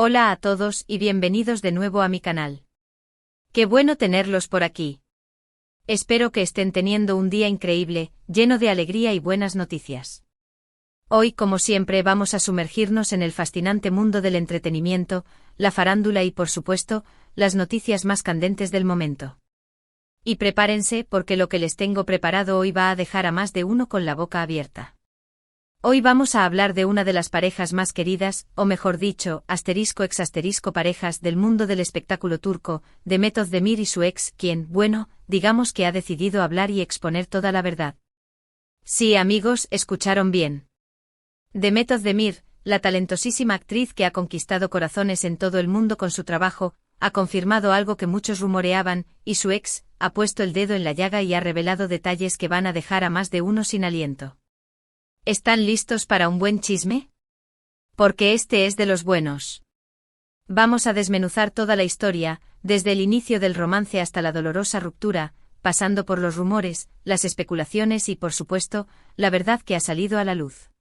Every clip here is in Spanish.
Hola a todos y bienvenidos de nuevo a mi canal. Qué bueno tenerlos por aquí. Espero que estén teniendo un día increíble, lleno de alegría y buenas noticias. Hoy, como siempre, vamos a sumergirnos en el fascinante mundo del entretenimiento, la farándula y, por supuesto, las noticias más candentes del momento. Y prepárense porque lo que les tengo preparado hoy va a dejar a más de uno con la boca abierta. Hoy vamos a hablar de una de las parejas más queridas, o mejor dicho, *ex* parejas del mundo del espectáculo turco, Demet Özdemir y su ex, quien, bueno, digamos que ha decidido hablar y exponer toda la verdad. Sí, amigos, escucharon bien. Demet Özdemir, la talentosísima actriz que ha conquistado corazones en todo el mundo con su trabajo, ha confirmado algo que muchos rumoreaban, y su ex, ha puesto el dedo en la llaga y ha revelado detalles que van a dejar a más de uno sin aliento. ¿Están listos para un buen chisme? Porque este es de los buenos. Vamos a desmenuzar toda la historia, desde el inicio del romance hasta la dolorosa ruptura, pasando por los rumores, las especulaciones y, por supuesto, la verdad que ha salido a la luz.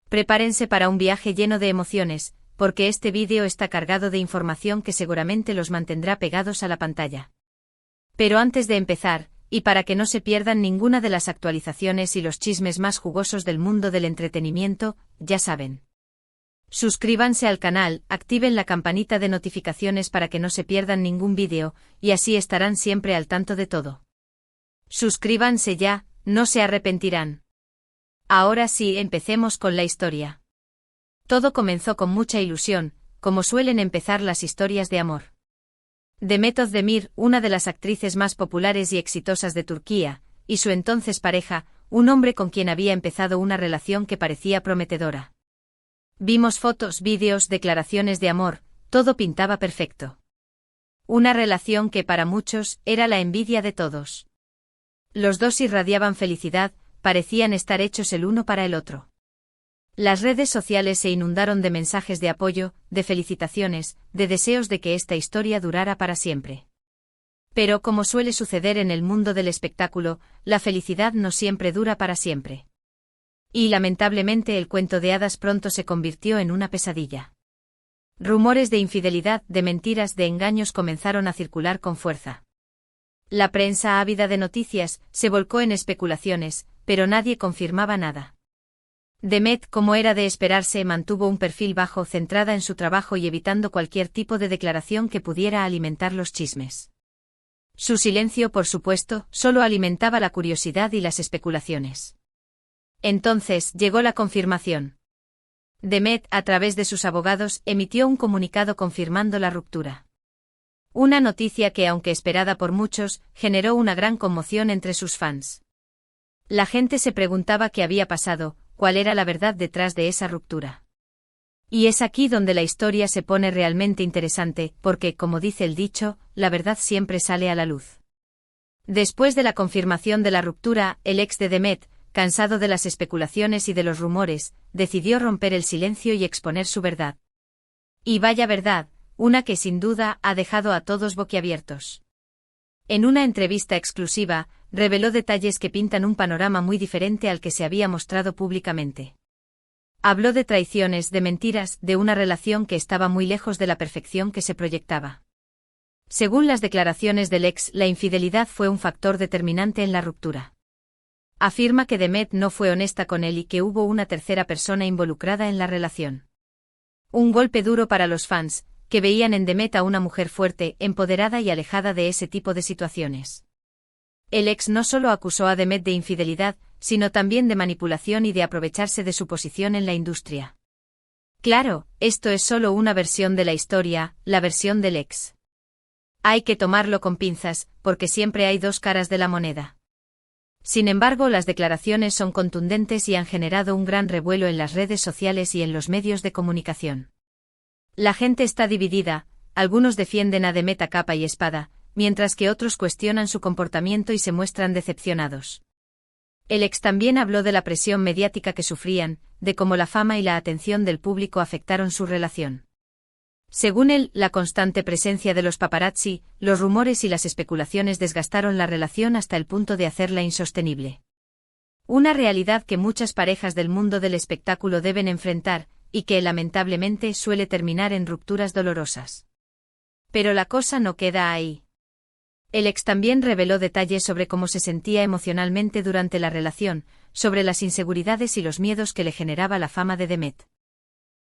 Prepárense para un viaje lleno de emociones, porque este vídeo está cargado de información que seguramente los mantendrá pegados a la pantalla. Pero antes de empezar, y para que no se pierdan ninguna de las actualizaciones y los chismes más jugosos del mundo del entretenimiento, ya saben. Suscríbanse al canal, activen la campanita de notificaciones para que no se pierdan ningún vídeo, y así estarán siempre al tanto de todo. Suscríbanse ya, no se arrepentirán. Ahora sí, empecemos con la historia. Todo comenzó con mucha ilusión, como suelen empezar las historias de amor. Demet Özdemir, una de las actrices más populares y exitosas de Turquía, y su entonces pareja, un hombre con quien había empezado una relación que parecía prometedora. Vimos fotos, vídeos, declaraciones de amor, todo pintaba perfecto. Una relación que para muchos era la envidia de todos. Los dos irradiaban felicidad, parecían estar hechos el uno para el otro. Las redes sociales se inundaron de mensajes de apoyo, de felicitaciones, de deseos de que esta historia durara para siempre. Pero como suele suceder en el mundo del espectáculo, la felicidad no siempre dura para siempre. Y lamentablemente el cuento de hadas pronto se convirtió en una pesadilla. Rumores de infidelidad, de mentiras, de engaños comenzaron a circular con fuerza. La prensa ávida de noticias se volcó en especulaciones, pero nadie confirmaba nada. Demet, como era de esperarse, mantuvo un perfil bajo, centrada en su trabajo y evitando cualquier tipo de declaración que pudiera alimentar los chismes. Su silencio, por supuesto, solo alimentaba la curiosidad y las especulaciones. Entonces llegó la confirmación. Demet, a través de sus abogados, emitió un comunicado confirmando la ruptura. Una noticia que, aunque esperada por muchos, generó una gran conmoción entre sus fans. La gente se preguntaba qué había pasado, cuál era la verdad detrás de esa ruptura. Y es aquí donde la historia se pone realmente interesante, porque, como dice el dicho, la verdad siempre sale a la luz. Después de la confirmación de la ruptura, el ex de Demet, cansado de las especulaciones y de los rumores, decidió romper el silencio y exponer su verdad. Y vaya verdad, una que sin duda ha dejado a todos boquiabiertos. En una entrevista exclusiva, reveló detalles que pintan un panorama muy diferente al que se había mostrado públicamente. Habló de traiciones, de mentiras, de una relación que estaba muy lejos de la perfección que se proyectaba. Según las declaraciones del ex, la infidelidad fue un factor determinante en la ruptura. Afirma que Demet no fue honesta con él y que hubo una tercera persona involucrada en la relación. Un golpe duro para los fans, que veían en Demet a una mujer fuerte, empoderada y alejada de ese tipo de situaciones. El ex no solo acusó a Demet de infidelidad, sino también de manipulación y de aprovecharse de su posición en la industria. Claro, esto es solo una versión de la historia, la versión del ex. Hay que tomarlo con pinzas, porque siempre hay dos caras de la moneda. Sin embargo, las declaraciones son contundentes y han generado un gran revuelo en las redes sociales y en los medios de comunicación. La gente está dividida, algunos defienden a Demet a capa y espada, mientras que otros cuestionan su comportamiento y se muestran decepcionados. El ex también habló de la presión mediática que sufrían, de cómo la fama y la atención del público afectaron su relación. Según él, la constante presencia de los paparazzi, los rumores y las especulaciones desgastaron la relación hasta el punto de hacerla insostenible. Una realidad que muchas parejas del mundo del espectáculo deben enfrentar, y que lamentablemente suele terminar en rupturas dolorosas. Pero la cosa no queda ahí. El ex también reveló detalles sobre cómo se sentía emocionalmente durante la relación, sobre las inseguridades y los miedos que le generaba la fama de Demet.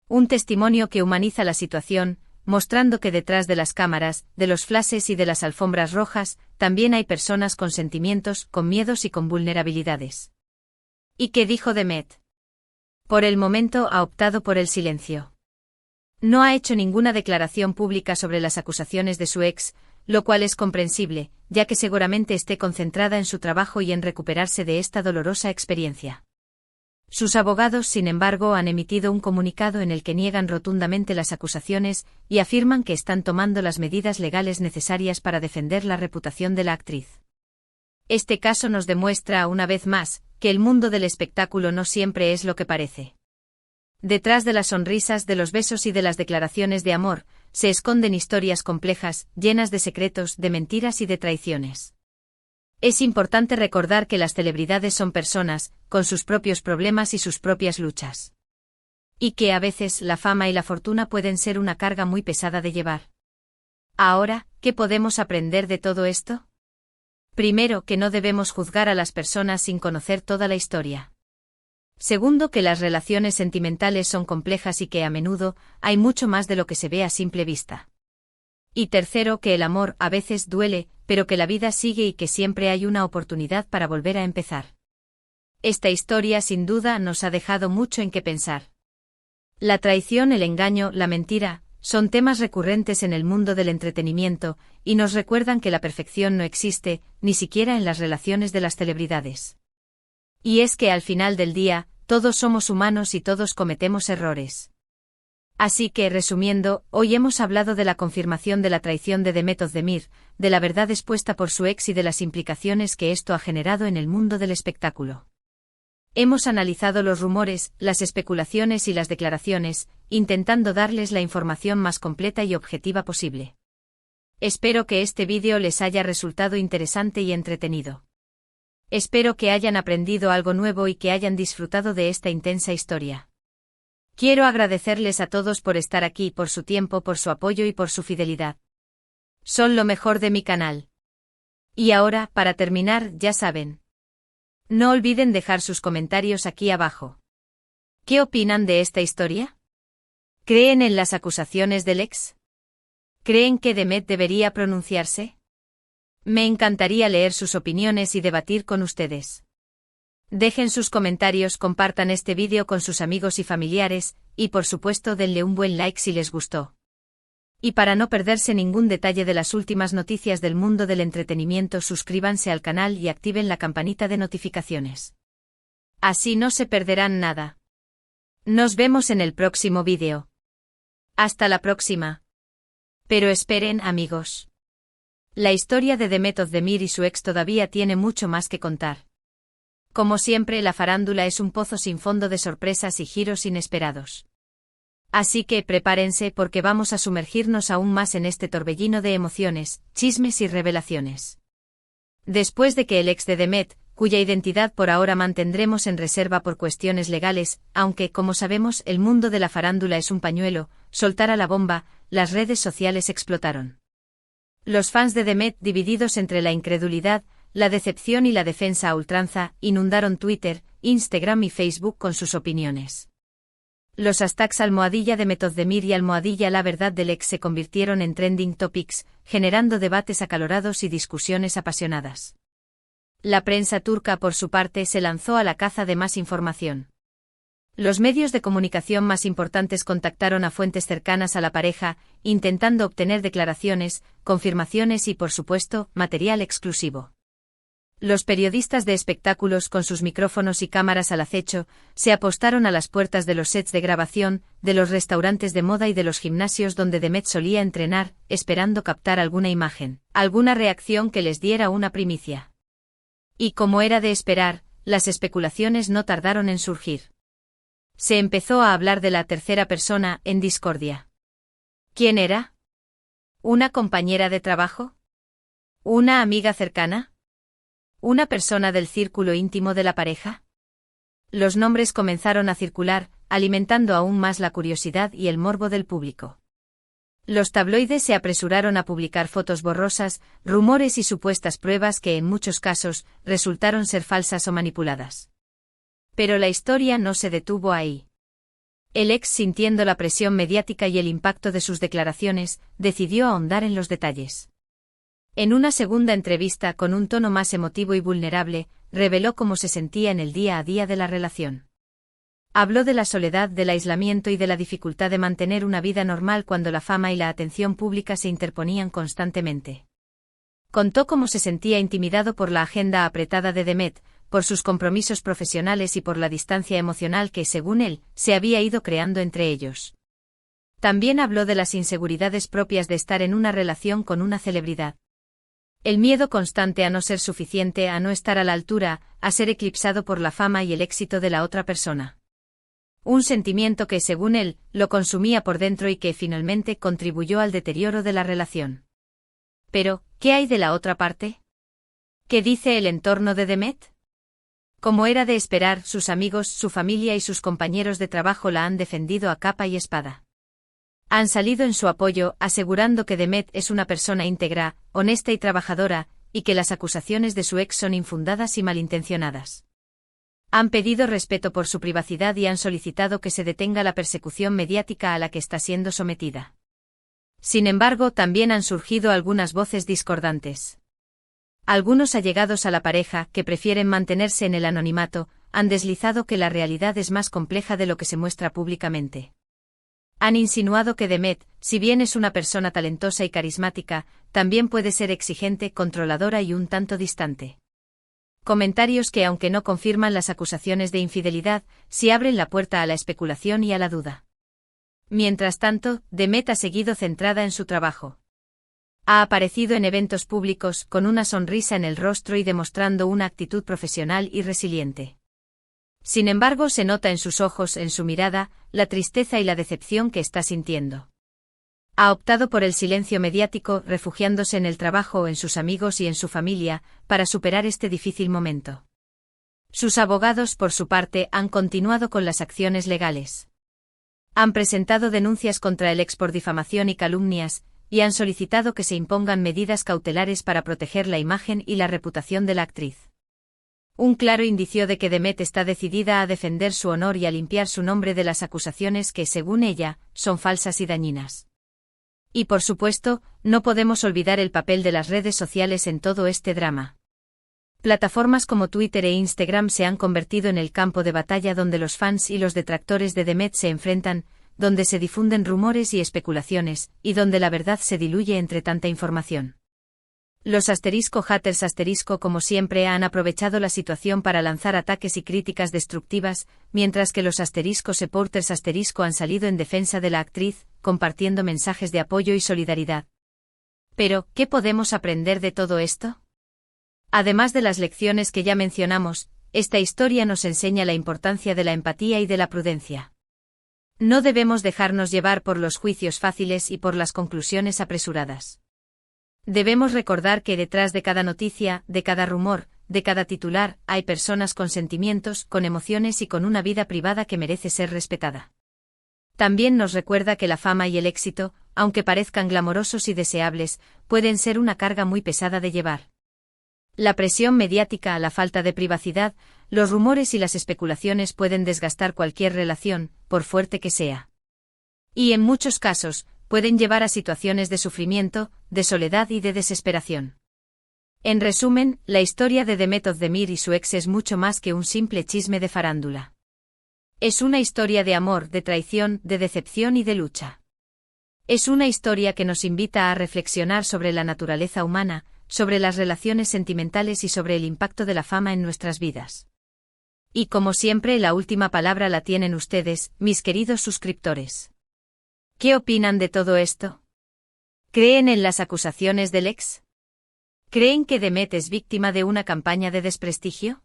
Un testimonio que humaniza la situación, mostrando que detrás de las cámaras, de los flashes y de las alfombras rojas, también hay personas con sentimientos, con miedos y con vulnerabilidades. ¿Y qué dijo Demet? Por el momento ha optado por el silencio. No ha hecho ninguna declaración pública sobre las acusaciones de su ex, lo cual es comprensible, ya que seguramente esté concentrada en su trabajo y en recuperarse de esta dolorosa experiencia. Sus abogados, sin embargo, han emitido un comunicado en el que niegan rotundamente las acusaciones y afirman que están tomando las medidas legales necesarias para defender la reputación de la actriz. Este caso nos demuestra, una vez más, que el mundo del espectáculo no siempre es lo que parece. Detrás de las sonrisas, de los besos y de las declaraciones de amor, se esconden historias complejas, llenas de secretos, de mentiras y de traiciones. Es importante recordar que las celebridades son personas, con sus propios problemas y sus propias luchas. Y que a veces la fama y la fortuna pueden ser una carga muy pesada de llevar. Ahora, ¿qué podemos aprender de todo esto? Primero, que no debemos juzgar a las personas sin conocer toda la historia. Segundo, que las relaciones sentimentales son complejas y que a menudo hay mucho más de lo que se ve a simple vista. Y tercero, que el amor a veces duele, pero que la vida sigue y que siempre hay una oportunidad para volver a empezar. Esta historia sin duda nos ha dejado mucho en qué pensar. La traición, el engaño, la mentira, son temas recurrentes en el mundo del entretenimiento, y nos recuerdan que la perfección no existe, ni siquiera en las relaciones de las celebridades. Y es que al final del día, todos somos humanos y todos cometemos errores. Así que, resumiendo, hoy hemos hablado de la confirmación de la traición de Demet Özdemir, de la verdad expuesta por su ex y de las implicaciones que esto ha generado en el mundo del espectáculo. Hemos analizado los rumores, las especulaciones y las declaraciones, intentando darles la información más completa y objetiva posible. Espero que este vídeo les haya resultado interesante y entretenido. Espero que hayan aprendido algo nuevo y que hayan disfrutado de esta intensa historia. Quiero agradecerles a todos por estar aquí, por su tiempo, por su apoyo y por su fidelidad. Son lo mejor de mi canal. Y ahora, para terminar, ya saben. No olviden dejar sus comentarios aquí abajo. ¿Qué opinan de esta historia? ¿Creen en las acusaciones del ex? ¿Creen que Demet debería pronunciarse? Me encantaría leer sus opiniones y debatir con ustedes. Dejen sus comentarios, compartan este vídeo con sus amigos y familiares, y por supuesto denle un buen like si les gustó. Y para no perderse ningún detalle de las últimas noticias del mundo del entretenimiento, suscríbanse al canal y activen la campanita de notificaciones. Así no se perderán nada. Nos vemos en el próximo vídeo. Hasta la próxima. Pero esperen, amigos. La historia de Demet Özdemir y su ex todavía tiene mucho más que contar. Como siempre, la farándula es un pozo sin fondo de sorpresas y giros inesperados. Así que prepárense porque vamos a sumergirnos aún más en este torbellino de emociones, chismes y revelaciones. Después de que el ex de Demet, cuya identidad por ahora mantendremos en reserva por cuestiones legales, aunque, como sabemos, el mundo de la farándula es un pañuelo, soltara la bomba, las redes sociales explotaron. Los fans de Demet, divididos entre la incredulidad, la decepción y la defensa a ultranza, inundaron Twitter, Instagram y Facebook con sus opiniones. Los hashtags #Demet Özdemir y #La verdad del ex se convirtieron en trending topics, generando debates acalorados y discusiones apasionadas. La prensa turca, por su parte, se lanzó a la caza de más información. Los medios de comunicación más importantes contactaron a fuentes cercanas a la pareja, intentando obtener declaraciones, confirmaciones y, por supuesto, material exclusivo. Los periodistas de espectáculos, con sus micrófonos y cámaras al acecho, se apostaron a las puertas de los sets de grabación, de los restaurantes de moda y de los gimnasios donde Demet solía entrenar, esperando captar alguna imagen, alguna reacción que les diera una primicia. Y como era de esperar, las especulaciones no tardaron en surgir. Se empezó a hablar de la tercera persona en discordia. ¿Quién era? ¿Una compañera de trabajo? ¿Una amiga cercana? ¿Una persona del círculo íntimo de la pareja? Los nombres comenzaron a circular, alimentando aún más la curiosidad y el morbo del público. Los tabloides se apresuraron a publicar fotos borrosas, rumores y supuestas pruebas que en muchos casos resultaron ser falsas o manipuladas. Pero la historia no se detuvo ahí. El ex, sintiendo la presión mediática y el impacto de sus declaraciones, decidió ahondar en los detalles. En una segunda entrevista con un tono más emotivo y vulnerable, reveló cómo se sentía en el día a día de la relación. Habló de la soledad, del aislamiento y de la dificultad de mantener una vida normal cuando la fama y la atención pública se interponían constantemente. Contó cómo se sentía intimidado por la agenda apretada de Demet, por sus compromisos profesionales y por la distancia emocional que, según él, se había ido creando entre ellos. También habló de las inseguridades propias de estar en una relación con una celebridad. El miedo constante a no ser suficiente, a no estar a la altura, a ser eclipsado por la fama y el éxito de la otra persona. Un sentimiento que, según él, lo consumía por dentro y que finalmente contribuyó al deterioro de la relación. Pero, ¿qué hay de la otra parte? ¿Qué dice el entorno de Demet? Como era de esperar, sus amigos, su familia y sus compañeros de trabajo la han defendido a capa y espada. Han salido en su apoyo, asegurando que Demet es una persona íntegra, honesta y trabajadora, y que las acusaciones de su ex son infundadas y malintencionadas. Han pedido respeto por su privacidad y han solicitado que se detenga la persecución mediática a la que está siendo sometida. Sin embargo, también han surgido algunas voces discordantes. Algunos allegados a la pareja, que prefieren mantenerse en el anonimato, han deslizado que la realidad es más compleja de lo que se muestra públicamente. Han insinuado que Demet, si bien es una persona talentosa y carismática, también puede ser exigente, controladora y un tanto distante. Comentarios que, aunque no confirman las acusaciones de infidelidad, sí abren la puerta a la especulación y a la duda. Mientras tanto, Demet ha seguido centrada en su trabajo. Ha aparecido en eventos públicos con una sonrisa en el rostro y demostrando una actitud profesional y resiliente. Sin embargo, se nota en sus ojos, en su mirada, la tristeza y la decepción que está sintiendo. Ha optado por el silencio mediático, refugiándose en el trabajo, en sus amigos y en su familia, para superar este difícil momento. Sus abogados, por su parte, han continuado con las acciones legales. Han presentado denuncias contra el ex por difamación y calumnias, y han solicitado que se impongan medidas cautelares para proteger la imagen y la reputación de la actriz. Un claro indicio de que Demet está decidida a defender su honor y a limpiar su nombre de las acusaciones que, según ella, son falsas y dañinas. Y por supuesto, no podemos olvidar el papel de las redes sociales en todo este drama. Plataformas como Twitter e Instagram se han convertido en el campo de batalla donde los fans y los detractores de Demet se enfrentan, donde se difunden rumores y especulaciones, y donde la verdad se diluye entre tanta información. Los *haters* como siempre han aprovechado la situación para lanzar ataques y críticas destructivas, mientras que los *supporters* han salido en defensa de la actriz, compartiendo mensajes de apoyo y solidaridad. Pero, ¿qué podemos aprender de todo esto? Además de las lecciones que ya mencionamos, esta historia nos enseña la importancia de la empatía y de la prudencia. No debemos dejarnos llevar por los juicios fáciles y por las conclusiones apresuradas. Debemos recordar que detrás de cada noticia, de cada rumor, de cada titular, hay personas con sentimientos, con emociones y con una vida privada que merece ser respetada. También nos recuerda que la fama y el éxito, aunque parezcan glamorosos y deseables, pueden ser una carga muy pesada de llevar. La presión mediática, la falta de privacidad, los rumores y las especulaciones pueden desgastar cualquier relación, por fuerte que sea. Y en muchos casos, pueden llevar a situaciones de sufrimiento, de soledad y de desesperación. En resumen, la historia de Demet Özdemir y su ex es mucho más que un simple chisme de farándula. Es una historia de amor, de traición, de decepción y de lucha. Es una historia que nos invita a reflexionar sobre la naturaleza humana, sobre las relaciones sentimentales y sobre el impacto de la fama en nuestras vidas. Y como siempre, la última palabra la tienen ustedes, mis queridos suscriptores. ¿Qué opinan de todo esto? ¿Creen en las acusaciones del ex? ¿Creen que Demet es víctima de una campaña de desprestigio?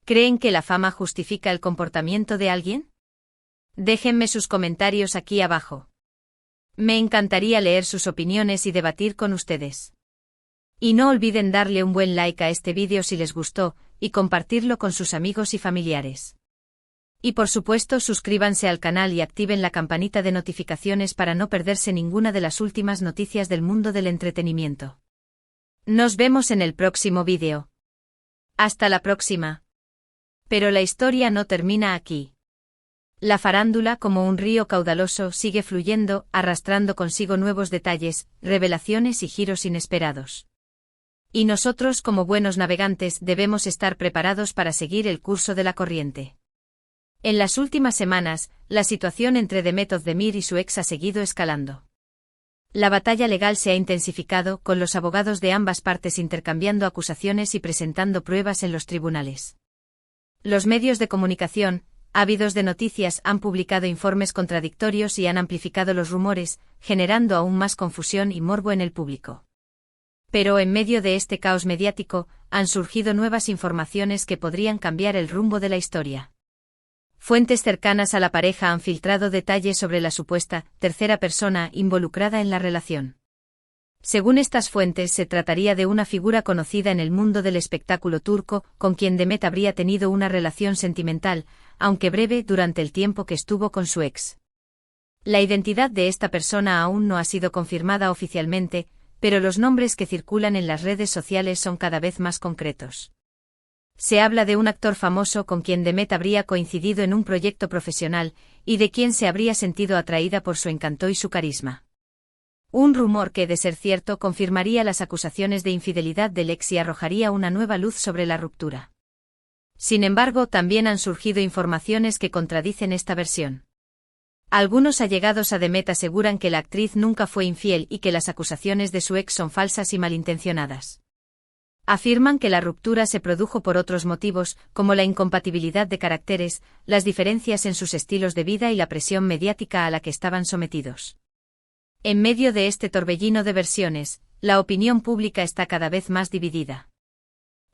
¿Creen que la fama justifica el comportamiento de alguien? Déjenme sus comentarios aquí abajo. Me encantaría leer sus opiniones y debatir con ustedes. Y no olviden darle un buen like a este vídeo si les gustó, y compartirlo con sus amigos y familiares. Y por supuesto suscríbanse al canal y activen la campanita de notificaciones para no perderse ninguna de las últimas noticias del mundo del entretenimiento. Nos vemos en el próximo vídeo. Hasta la próxima. Pero la historia no termina aquí. La farándula, como un río caudaloso, sigue fluyendo, arrastrando consigo nuevos detalles, revelaciones y giros inesperados. Y nosotros, como buenos navegantes, debemos estar preparados para seguir el curso de la corriente. En las últimas semanas, la situación entre Demet Özdemir y su ex ha seguido escalando. La batalla legal se ha intensificado, con los abogados de ambas partes intercambiando acusaciones y presentando pruebas en los tribunales. Los medios de comunicación, ávidos de noticias, han publicado informes contradictorios y han amplificado los rumores, generando aún más confusión y morbo en el público. Pero en medio de este caos mediático, han surgido nuevas informaciones que podrían cambiar el rumbo de la historia. Fuentes cercanas a la pareja han filtrado detalles sobre la supuesta tercera persona involucrada en la relación. Según estas fuentes, se trataría de una figura conocida en el mundo del espectáculo turco, con quien Demet habría tenido una relación sentimental, aunque breve, durante el tiempo que estuvo con su ex. La identidad de esta persona aún no ha sido confirmada oficialmente, pero los nombres que circulan en las redes sociales son cada vez más concretos. Se habla de un actor famoso con quien Demet habría coincidido en un proyecto profesional, y de quien se habría sentido atraída por su encanto y su carisma. Un rumor que, de ser cierto, confirmaría las acusaciones de infidelidad del ex y arrojaría una nueva luz sobre la ruptura. Sin embargo, también han surgido informaciones que contradicen esta versión. Algunos allegados a Demet aseguran que la actriz nunca fue infiel y que las acusaciones de su ex son falsas y malintencionadas. Afirman que la ruptura se produjo por otros motivos, como la incompatibilidad de caracteres, las diferencias en sus estilos de vida y la presión mediática a la que estaban sometidos. En medio de este torbellino de versiones, la opinión pública está cada vez más dividida.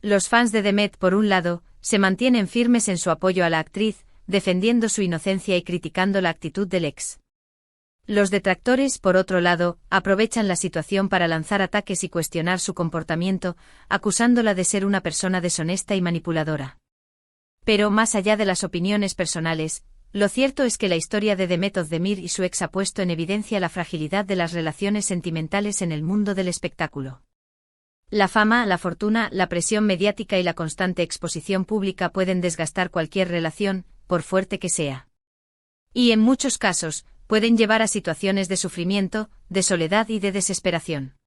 Los fans de Demet, por un lado, se mantienen firmes en su apoyo a la actriz, defendiendo su inocencia y criticando la actitud del ex. Los detractores, por otro lado, aprovechan la situación para lanzar ataques y cuestionar su comportamiento, acusándola de ser una persona deshonesta y manipuladora. Pero más allá de las opiniones personales, lo cierto es que la historia de Demet Özdemir y su ex ha puesto en evidencia la fragilidad de las relaciones sentimentales en el mundo del espectáculo. La fama, la fortuna, la presión mediática y la constante exposición pública pueden desgastar cualquier relación, por fuerte que sea. Y en muchos casos, pueden llevar a situaciones de sufrimiento, de soledad y de desesperación.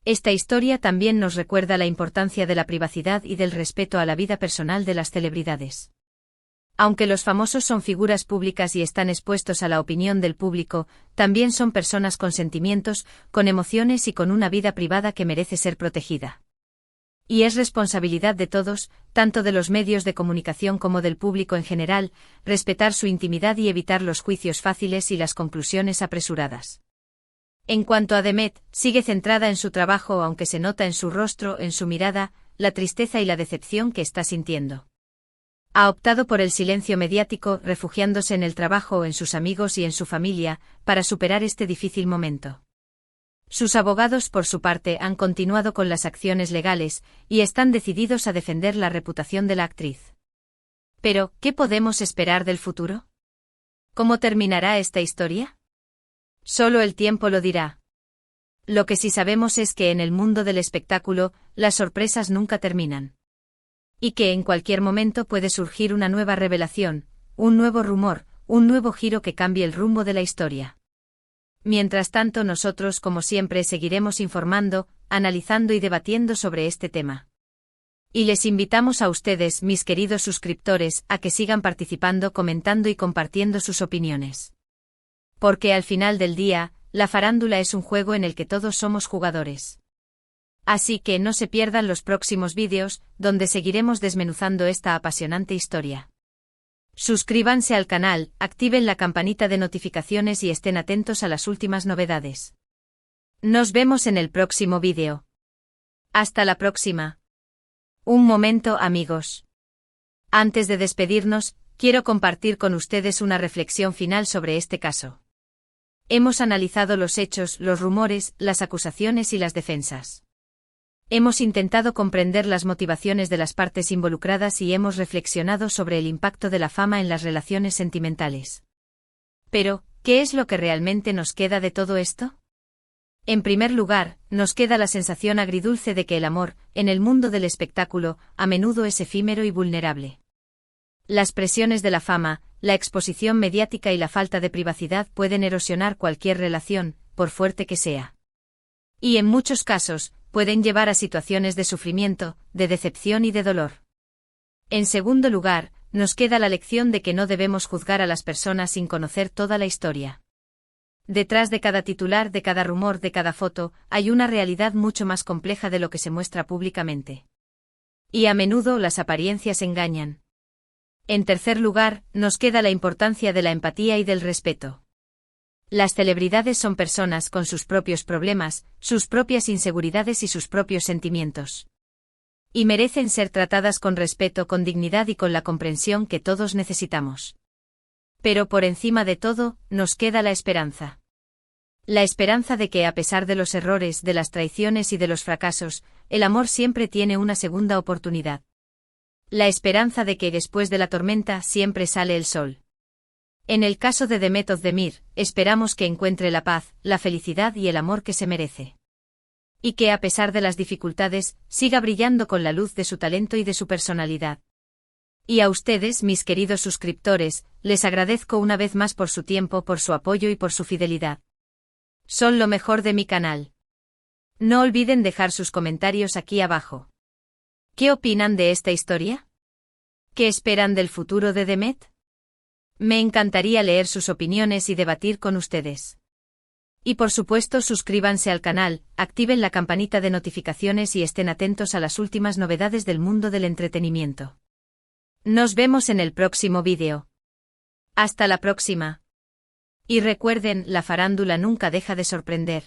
Esta historia también nos recuerda la importancia de la privacidad y del respeto a la vida personal de las celebridades. Aunque los famosos son figuras públicas y están expuestos a la opinión del público, también son personas con sentimientos, con emociones y con una vida privada que merece ser protegida. Y es responsabilidad de todos, tanto de los medios de comunicación como del público en general, respetar su intimidad y evitar los juicios fáciles y las conclusiones apresuradas. En cuanto a Demet, sigue centrada en su trabajo, aunque se nota en su rostro, en su mirada, la tristeza y la decepción que está sintiendo. Ha optado por el silencio mediático, refugiándose en el trabajo, en sus amigos y en su familia, para superar este difícil momento. Sus abogados, por su parte, han continuado con las acciones legales, y están decididos a defender la reputación de la actriz. Pero, ¿qué podemos esperar del futuro? ¿Cómo terminará esta historia? Solo el tiempo lo dirá. Lo que sí sabemos es que en el mundo del espectáculo, las sorpresas nunca terminan. Y que en cualquier momento puede surgir una nueva revelación, un nuevo rumor, un nuevo giro que cambie el rumbo de la historia. Mientras tanto, nosotros, como siempre, seguiremos informando, analizando y debatiendo sobre este tema. Y les invitamos a ustedes, mis queridos suscriptores, a que sigan participando, comentando y compartiendo sus opiniones. Porque al final del día, la farándula es un juego en el que todos somos jugadores. Así que no se pierdan los próximos vídeos, donde seguiremos desmenuzando esta apasionante historia. Suscríbanse al canal, activen la campanita de notificaciones y estén atentos a las últimas novedades. Nos vemos en el próximo vídeo. Hasta la próxima. Un momento, amigos. Antes de despedirnos, quiero compartir con ustedes una reflexión final sobre este caso. Hemos analizado los hechos, los rumores, las acusaciones y las defensas. Hemos intentado comprender las motivaciones de las partes involucradas y hemos reflexionado sobre el impacto de la fama en las relaciones sentimentales. Pero, ¿qué es lo que realmente nos queda de todo esto? En primer lugar, nos queda la sensación agridulce de que el amor, en el mundo del espectáculo, a menudo es efímero y vulnerable. Las presiones de la fama, la exposición mediática y la falta de privacidad pueden erosionar cualquier relación, por fuerte que sea. Y en muchos casos, pueden llevar a situaciones de sufrimiento, de decepción y de dolor. En segundo lugar, nos queda la lección de que no debemos juzgar a las personas sin conocer toda la historia. Detrás de cada titular, de cada rumor, de cada foto, hay una realidad mucho más compleja de lo que se muestra públicamente. Y a menudo las apariencias engañan. En tercer lugar, nos queda la importancia de la empatía y del respeto. Las celebridades son personas con sus propios problemas, sus propias inseguridades y sus propios sentimientos. Y merecen ser tratadas con respeto, con dignidad y con la comprensión que todos necesitamos. Pero por encima de todo, nos queda la esperanza. La esperanza de que a pesar de los errores, de las traiciones y de los fracasos, el amor siempre tiene una segunda oportunidad. La esperanza de que después de la tormenta siempre sale el sol. En el caso de Demet Özdemir, esperamos que encuentre la paz, la felicidad y el amor que se merece. Y que a pesar de las dificultades, siga brillando con la luz de su talento y de su personalidad. Y a ustedes, mis queridos suscriptores, les agradezco una vez más por su tiempo, por su apoyo y por su fidelidad. Son lo mejor de mi canal. No olviden dejar sus comentarios aquí abajo. ¿Qué opinan de esta historia? ¿Qué esperan del futuro de Demet? Me encantaría leer sus opiniones y debatir con ustedes. Y por supuesto suscríbanse al canal, activen la campanita de notificaciones y estén atentos a las últimas novedades del mundo del entretenimiento. Nos vemos en el próximo vídeo. Hasta la próxima. Y recuerden, la farándula nunca deja de sorprender.